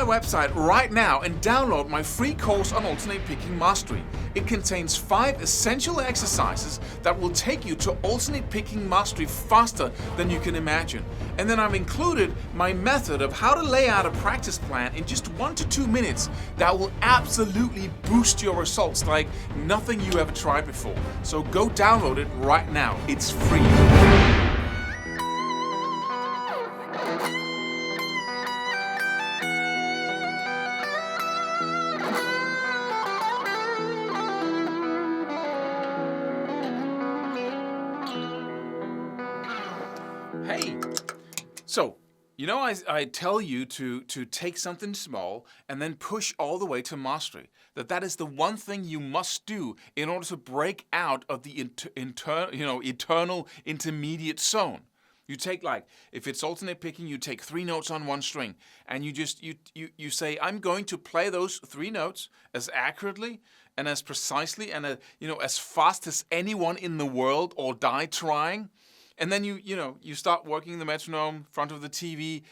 website right now and download my free course on alternate picking mastery. It contains 5 essential exercises that will take you to alternate picking mastery faster than you can imagine. And then I've included my method of how to lay out a practice plan in just 1 to 2 minutes that will absolutely boost your results like nothing you ever tried before. So go download it right now. It's free. Hey, so, I tell you to take something small and then push all the way to mastery. That is the one thing you must do in order to break out of the eternal intermediate zone. You take, if it's alternate picking, you take 3 notes on one string, and you say, I'm going to play those 3 notes as accurately and as precisely and as fast as anyone in the world, or die trying. And then you start working the metronome in front of the TV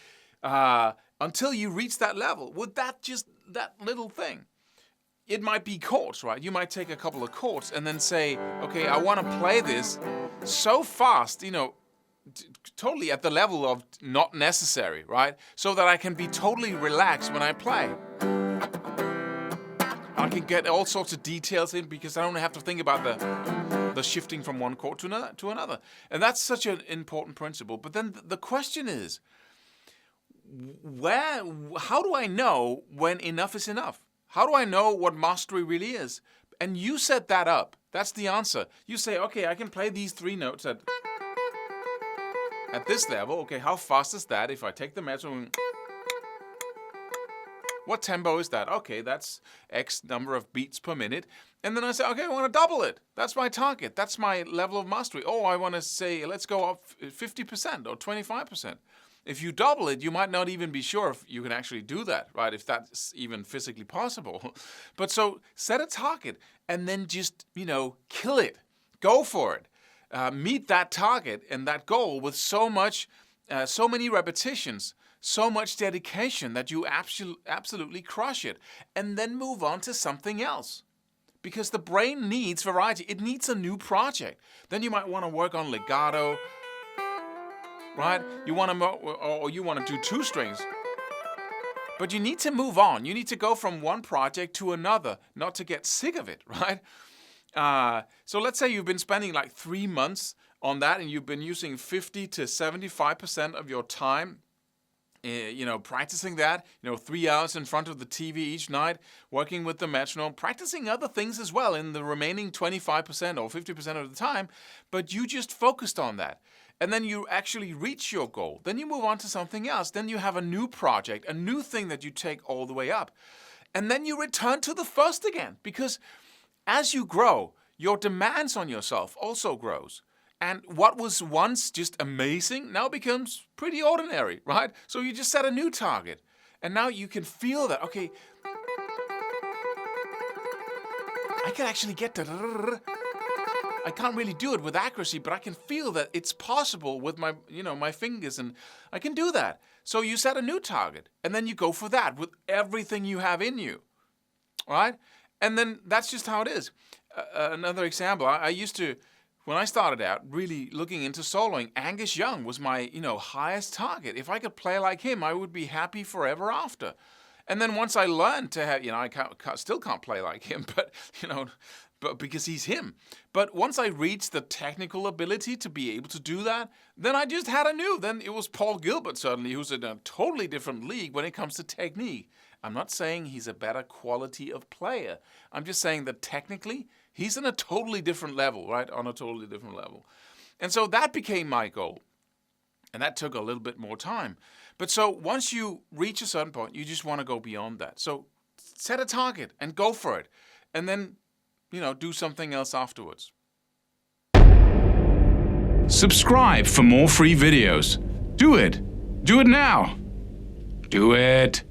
until you reach that level with that little thing. It might be chords, right? You might take a couple of chords and then say, okay, I want to play this so fast, totally at the level of not necessary, right? So that I can be totally relaxed when I play. I can get all sorts of details in because I don't have to think about the shifting from one chord to another. And that's such an important principle. But then the question is, how do I know when enough is enough? How do I know what mastery really is? And you set that up. That's the answer. You say, okay, I can play these 3 notes at this level. Okay, how fast is that? If I take the metronome, what tempo is that? Okay, that's X number of beats per minute. And then I say, okay, I want to double it. That's my target. That's my level of mastery. Oh, I want to say, let's go up 50% or 25%. If you double it, you might not even be sure if you can actually do that, right? If that's even physically possible. But so set a target and then just, kill it. Go for it. Meet that target and that goal with so many repetitions, so much dedication that you absolutely crush it, and then move on to something else. Because the brain needs variety. It needs a new project. Then you might want to work on legato, right? You want to do 2 strings. But you need to move on. You need to go from one project to another, not to get sick of it, right? So let's say you've been spending 3 months on that, and you've been using 50 to 75% of your time practicing that, 3 hours in front of the TV each night, working with the metronome, practicing other things as well in the remaining 25% or 50% of the time, but you just focused on that. And then you actually reach your goal. Then you move on to something else. Then you have a new project, a new thing that you take all the way up. And then you return to the first again, because as you grow, your demands on yourself also grows. And what was once just amazing now becomes pretty ordinary, right? So you just set a new target. And now you can feel that, okay, I can actually get to... I can't really do it with accuracy, but I can feel that it's possible with my fingers, and I can do that. So you set a new target, and then you go for that with everything you have in you, right? And then that's just how it is. Another example, I used to... When I started out really looking into soloing, Angus Young was my, highest target. If I could play like him, I would be happy forever after. And then once I learned to have, I still can't play like him, but because he's him. But once I reached the technical ability to be able to do that, then I just had then it was Paul Gilbert suddenly, who's in a totally different league when it comes to technique. I'm not saying he's a better quality of player. I'm just saying that technically, he's on a totally different level, right? On a totally different level. And so that became my goal. And that took a little bit more time. But so once you reach a certain point, you just want to go beyond that. So set a target and go for it. And then, do something else afterwards. Subscribe for more free videos. Do it. Do it now. Do it.